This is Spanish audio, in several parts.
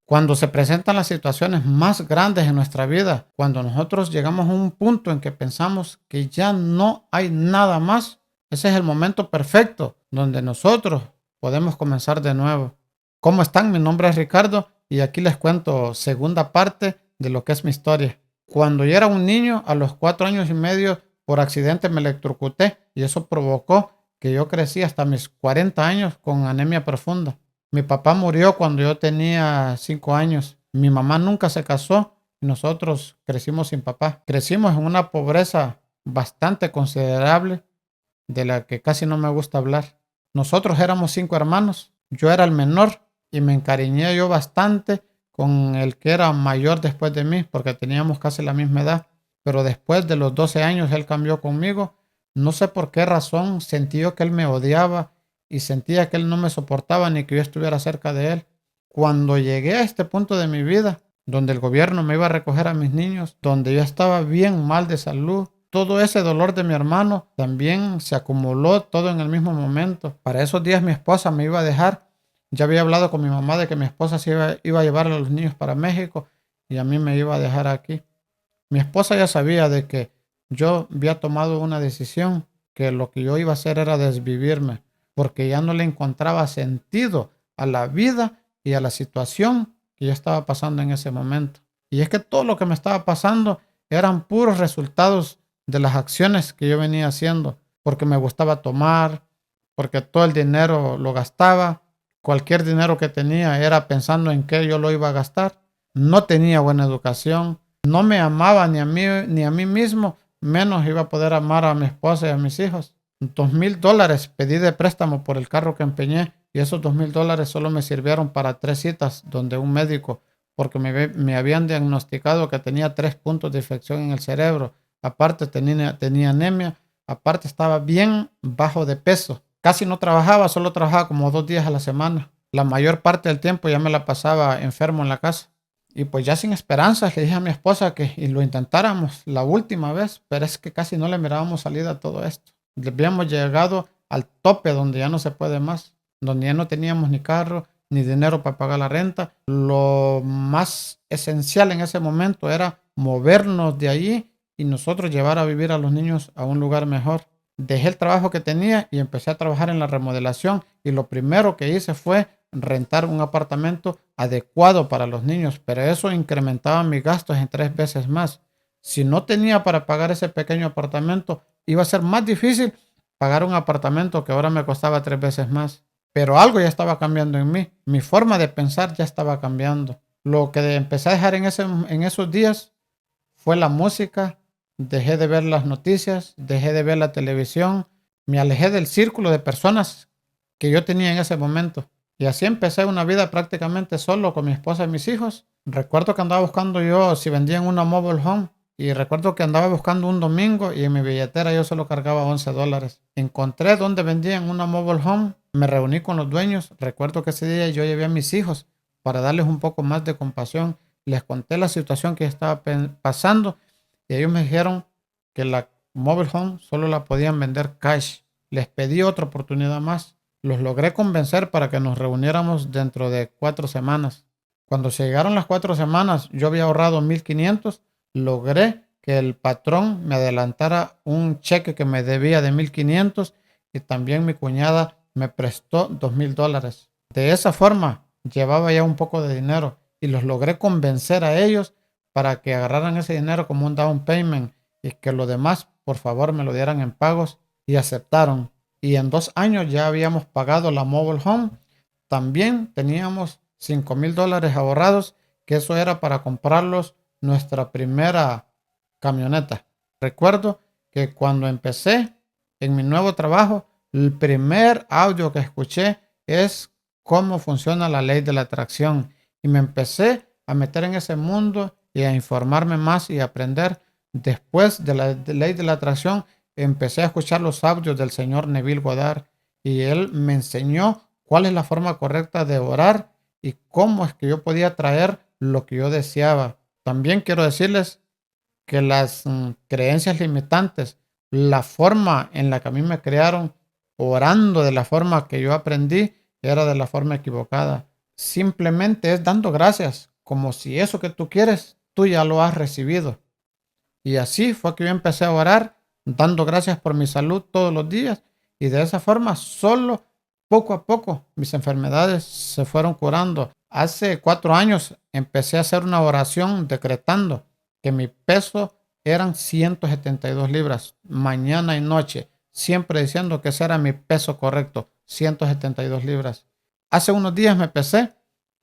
Cuando se presentan las situaciones más grandes en nuestra vida, cuando nosotros llegamos a un punto en que pensamos que ya no hay nada más, ese es el momento perfecto donde nosotros podemos comenzar de nuevo. ¿Cómo están? Mi nombre es Ricardo y aquí les cuento segunda parte de lo que es mi historia. Cuando yo era un niño, a los 4 años y medio, por accidente me electrocuté y eso provocó que yo crecí hasta mis 40 años con anemia profunda. Mi papá murió cuando yo tenía 5 años. Mi mamá nunca se casó y nosotros crecimos sin papá. Crecimos en una pobreza bastante considerable de la que casi no me gusta hablar. Nosotros éramos 5 hermanos. Yo era el menor y me encariñé yo bastante con el que era mayor después de mí porque teníamos casi la misma edad. Pero después de los 12 años él cambió conmigo. No sé por qué razón sentí yo que él me odiaba y sentía que él no me soportaba ni que yo estuviera cerca de él. Cuando llegué a este punto de mi vida, donde el gobierno me iba a recoger a mis niños, donde yo estaba bien mal de salud, todo ese dolor de mi hermano también se acumuló todo en el mismo momento. Para esos días mi esposa me iba a dejar. Ya había hablado con mi mamá de que mi esposa iba a llevar a los niños para México y a mí me iba a dejar aquí. Mi esposa ya sabía de que yo había tomado una decisión, que lo que yo iba a hacer era desvivirme, porque ya no le encontraba sentido a la vida y a la situación que yo estaba pasando en ese momento. Y es que todo lo que me estaba pasando eran puros resultados de las acciones que yo venía haciendo, porque me gustaba tomar, porque todo el dinero lo gastaba, cualquier dinero que tenía era pensando en qué yo lo iba a gastar, no tenía buena educación, no me amaba ni a mí mismo, menos iba a poder amar a mi esposa y a mis hijos. $2,000 pedí de préstamo por el carro que empeñé y esos $2,000 solo me sirvieron para 3 citas donde un médico, porque me habían diagnosticado que tenía 3 puntos de infección en el cerebro. Aparte tenía anemia, aparte estaba bien bajo de peso. Casi no trabajaba, solo trabajaba como 2 días a la semana. La mayor parte del tiempo ya me la pasaba enfermo en la casa. Y pues ya sin esperanzas le dije a mi esposa que y lo intentáramos la última vez, pero es que casi no le mirábamos salida a todo esto. Habíamos llegado al tope donde ya no se puede más, donde ya no teníamos ni carro, ni dinero para pagar la renta. Lo más esencial en ese momento era movernos de allí y nosotros llevar a vivir a los niños a un lugar mejor. Dejé el trabajo que tenía y empecé a trabajar en la remodelación y lo primero que hice fue rentar un apartamento adecuado para los niños, pero eso incrementaba mis gastos en 3 veces más. Si no tenía para pagar ese pequeño apartamento, iba a ser más difícil pagar un apartamento que ahora me costaba 3 veces más. Pero algo ya estaba cambiando en mí. Mi forma de pensar ya estaba cambiando. Lo que empecé a dejar en esos días fue la música. Dejé de ver las noticias, dejé de ver la televisión. Me alejé del círculo de personas que yo tenía en ese momento. Y así empecé una vida prácticamente solo con mi esposa y mis hijos. Recuerdo que andaba buscando yo si vendían una mobile home. Y recuerdo que andaba buscando un domingo y en mi billetera yo solo cargaba $11. Encontré donde vendían una mobile home. Me reuní con los dueños. Recuerdo que ese día yo llevé a mis hijos para darles un poco más de compasión. Les conté la situación que estaba pasando y ellos me dijeron que la mobile home solo la podían vender cash. Les pedí otra oportunidad más. Los logré convencer para que nos reuniéramos dentro de 4 semanas. Cuando se llegaron las 4 semanas, yo había ahorrado 1,500. Logré que el patrón me adelantara un cheque que me debía de 1,500 y también mi cuñada me prestó $2,000. De esa forma, llevaba ya un poco de dinero y los logré convencer a ellos para que agarraran ese dinero como un down payment y que lo demás, por favor, me lo dieran en pagos y aceptaron. Y en 2 años ya habíamos pagado la mobile home. También teníamos $5,000 ahorrados, que eso era para comprarlos nuestra primera camioneta. Recuerdo que cuando empecé en mi nuevo trabajo, el primer audio que escuché es cómo funciona la ley de la atracción y me empecé a meter en ese mundo y a informarme más y aprender. Después de la ley de la atracción, empecé a escuchar los audios del señor Neville Goddard y él me enseñó cuál es la forma correcta de orar y cómo es que yo podía traer lo que yo deseaba. También quiero decirles que las creencias limitantes, la forma en la que a mí me crearon, orando de la forma que yo aprendí, era de la forma equivocada. simplemente es dando gracias, como si eso que tú quieres, tú ya lo has recibido. Y así fue que yo empecé a orar, dando gracias por mi salud todos los días. Y de esa forma, solo poco a poco, mis enfermedades se fueron curando. Hace 4 años empecé a hacer una oración decretando que mi peso eran 172 libras, mañana y noche, siempre diciendo que ese era mi peso correcto, 172 libras. Hace unos días me pesé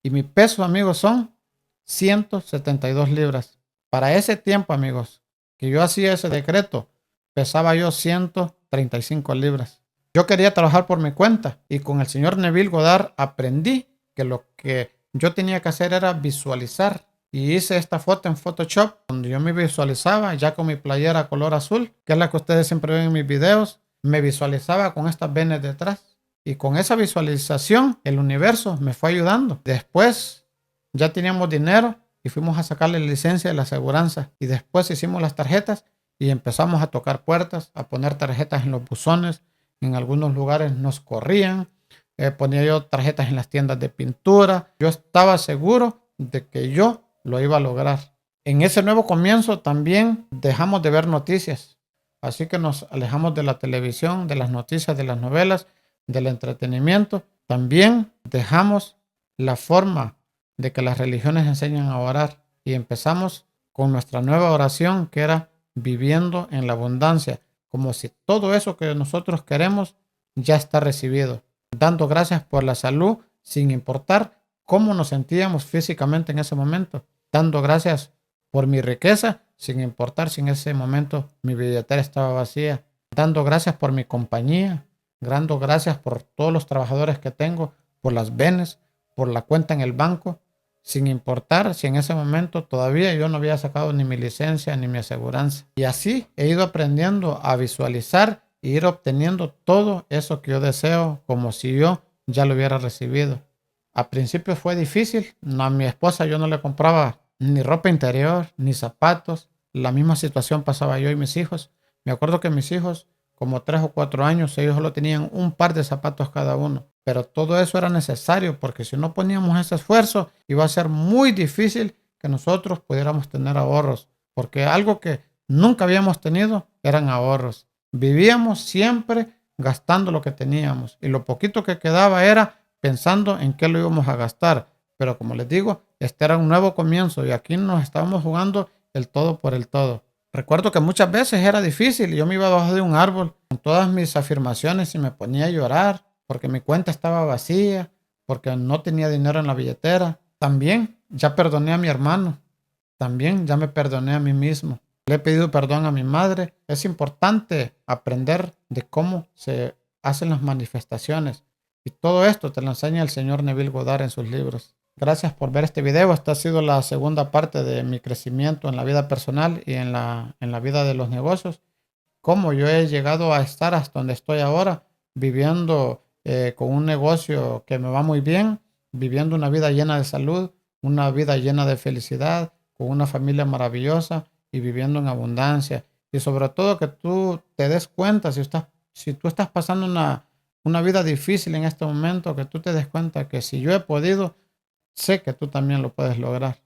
y mi peso, amigos, son 172 libras. Para ese tiempo, amigos, que yo hacía ese decreto, pesaba yo 135 libras. Yo quería trabajar por mi cuenta y con el señor Neville Goddard aprendí que lo que yo tenía que hacer era visualizar. Y hice esta foto en Photoshop donde yo me visualizaba ya con mi playera color azul, que es la que ustedes siempre ven en mis videos. Me visualizaba con estas venas detrás. Y con esa visualización el universo me fue ayudando. Después ya teníamos dinero y fuimos a sacarle la licencia de la aseguranza. Y después hicimos las tarjetas y empezamos a tocar puertas, a poner tarjetas en los buzones. En algunos lugares nos corrían. Ponía yo tarjetas en las tiendas de pintura. Yo estaba seguro de que yo lo iba a lograr. En ese nuevo comienzo también dejamos de ver noticias. Así que nos alejamos de la televisión, de las noticias, de las novelas, del entretenimiento. También dejamos la forma de que las religiones enseñan a orar y empezamos con nuestra nueva oración, que era viviendo en la abundancia, como si todo eso que nosotros queremos ya está recibido, dando gracias por la salud sin importar cómo nos sentíamos físicamente en ese momento, dando gracias por mi riqueza sin importar si en ese momento mi billetera estaba vacía, dando gracias por mi compañía, dando gracias por todos los trabajadores que tengo, por las venes, por la cuenta en el banco, sin importar si en ese momento todavía yo no había sacado ni mi licencia ni mi aseguranza. Y así he ido aprendiendo a visualizar e ir obteniendo todo eso que yo deseo como si yo ya lo hubiera recibido. Al principio fue difícil, a mi esposa yo no le compraba ni ropa interior, ni zapatos. La misma situación pasaba yo y mis hijos. Me acuerdo que mis hijos, como 3 o 4 años, ellos solo tenían un par de zapatos cada uno. Pero todo eso era necesario porque si no poníamos ese esfuerzo, iba a ser muy difícil que nosotros pudiéramos tener ahorros. Porque algo que nunca habíamos tenido eran ahorros. Vivíamos siempre gastando lo que teníamos y lo poquito que quedaba era pensando en qué lo íbamos a gastar. Pero como les digo, este era un nuevo comienzo y aquí nos estábamos jugando el todo por el todo. Recuerdo que muchas veces era difícil y yo me iba abajo de un árbol con todas mis afirmaciones y me ponía a llorar porque mi cuenta estaba vacía, porque no tenía dinero en la billetera. También ya perdoné a mi hermano, también ya me perdoné a mí mismo. Le he pedido perdón a mi madre. Es importante aprender de cómo se hacen las manifestaciones. Y todo esto te lo enseña el señor Neville Goddard en sus libros. Gracias por ver este video. Esta ha sido la segunda parte de mi crecimiento en la vida personal y en la vida de los negocios. Cómo yo he llegado a estar hasta donde estoy ahora, viviendo con un negocio que me va muy bien, viviendo una vida llena de salud, una vida llena de felicidad, con una familia maravillosa y viviendo en abundancia. Y sobre todo que tú te des cuenta si tú estás pasando una vida difícil en este momento, que tú te des cuenta que si yo he podido, sé que tú también lo puedes lograr.